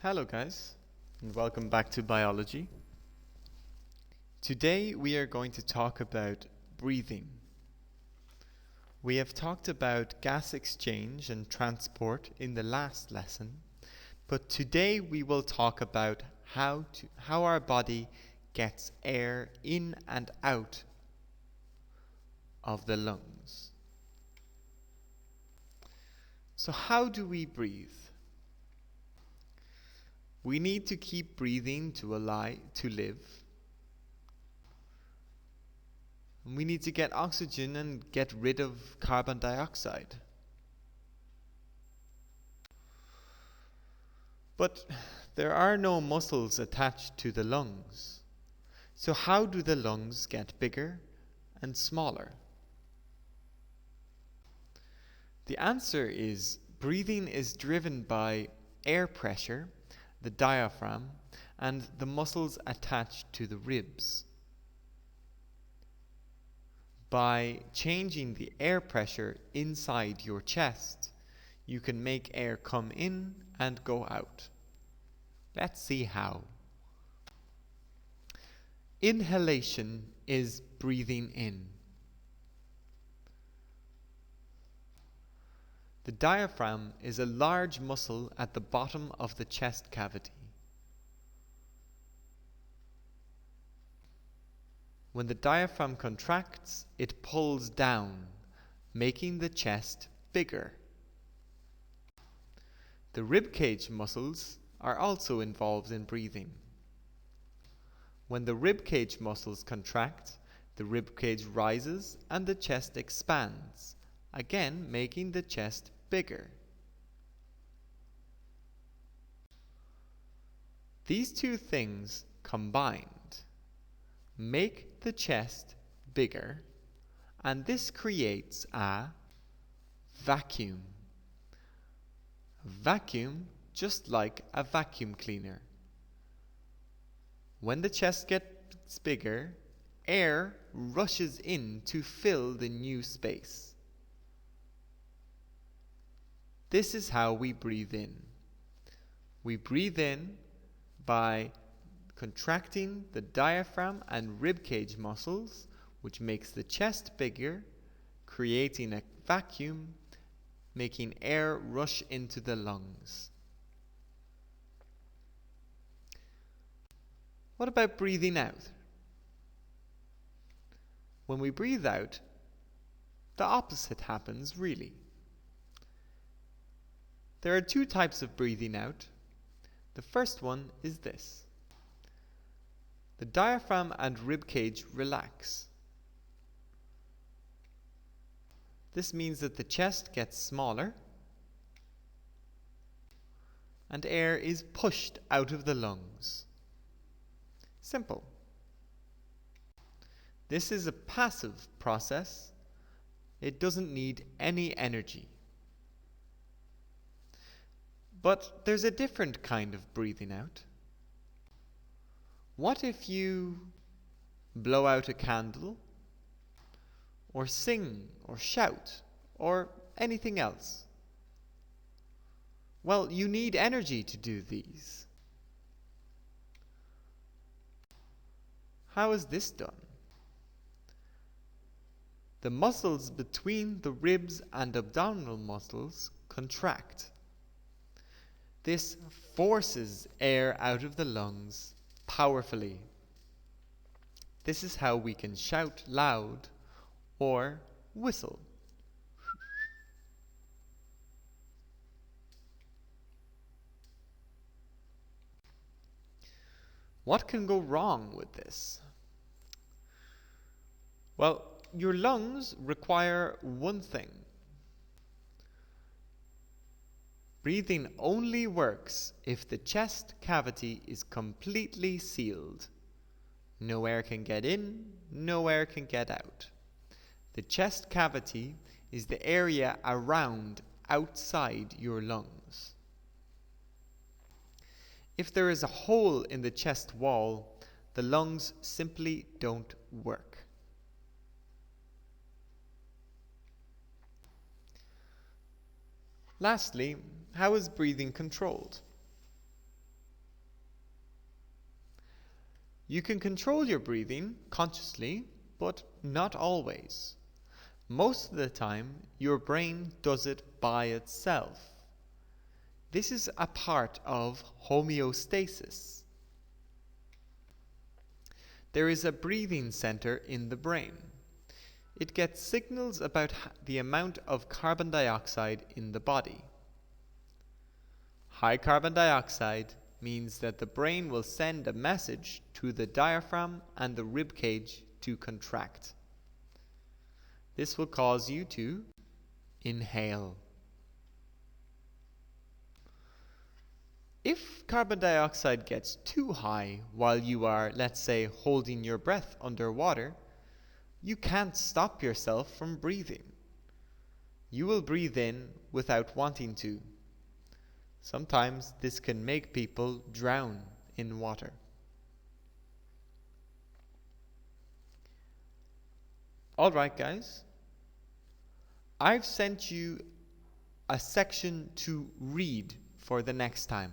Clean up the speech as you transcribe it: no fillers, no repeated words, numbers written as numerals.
Hello guys, and welcome back to biology. Today we are going to talk about breathing. We have talked about gas exchange and transport in the last lesson, but today we will talk about how our body gets air in and out of the lungs. So how do we breathe? We need to keep breathing to live. We need to get oxygen and get rid of carbon dioxide. But there are no muscles attached to the lungs. So how do the lungs get bigger and smaller? The answer is breathing is driven by air pressure, the diaphragm, and the muscles attached to the ribs. By changing the air pressure inside your chest, you can make air come in and go out. Let's see how. Inhalation is breathing in. The diaphragm is a large muscle at the bottom of the chest cavity. When the diaphragm contracts, it pulls down, making the chest bigger. The ribcage muscles are also involved in breathing. When the ribcage muscles contract, the ribcage rises and the chest expands, again making the chest bigger. These two things combined make the chest bigger, and this creates a vacuum. A vacuum just like a vacuum cleaner. When the chest gets bigger, air rushes in to fill the new space. This is how we breathe in. We breathe in by contracting the diaphragm and ribcage muscles, which makes the chest bigger, creating a vacuum, making air rush into the lungs. What about breathing out? When we breathe out, the opposite happens really. There are two types of breathing out. The first one is this. The diaphragm and ribcage relax. This means that the chest gets smaller and air is pushed out of the lungs. Simple. This is a passive process. It doesn't need any energy. But there's a different kind of breathing out. What if you blow out a candle, or sing, or shout, or anything else? Well, you need energy to do these. How is this done? The muscles between the ribs and abdominal muscles contract. This forces air out of the lungs powerfully. This is how we can shout loud or whistle. What can go wrong with this? Well, your lungs require one thing. Breathing only works if the chest cavity is completely sealed. No air can get in, no air can get out. The chest cavity is the area around outside your lungs. If there is a hole in the chest wall, the lungs simply don't work. Lastly, how is breathing controlled? You can control your breathing consciously, but not always. Most of the time, your brain does it by itself. This is a part of homeostasis. There is a breathing center in the brain. It gets signals about the amount of carbon dioxide in the body. High carbon dioxide means that the brain will send a message to the diaphragm and the rib cage to contract. This will cause you to inhale. If carbon dioxide gets too high while you are, let's say, holding your breath underwater, you can't stop yourself from breathing. You will breathe in without wanting to. Sometimes this can make people drown in water. Alright guys, I've sent you a section to read for the next time.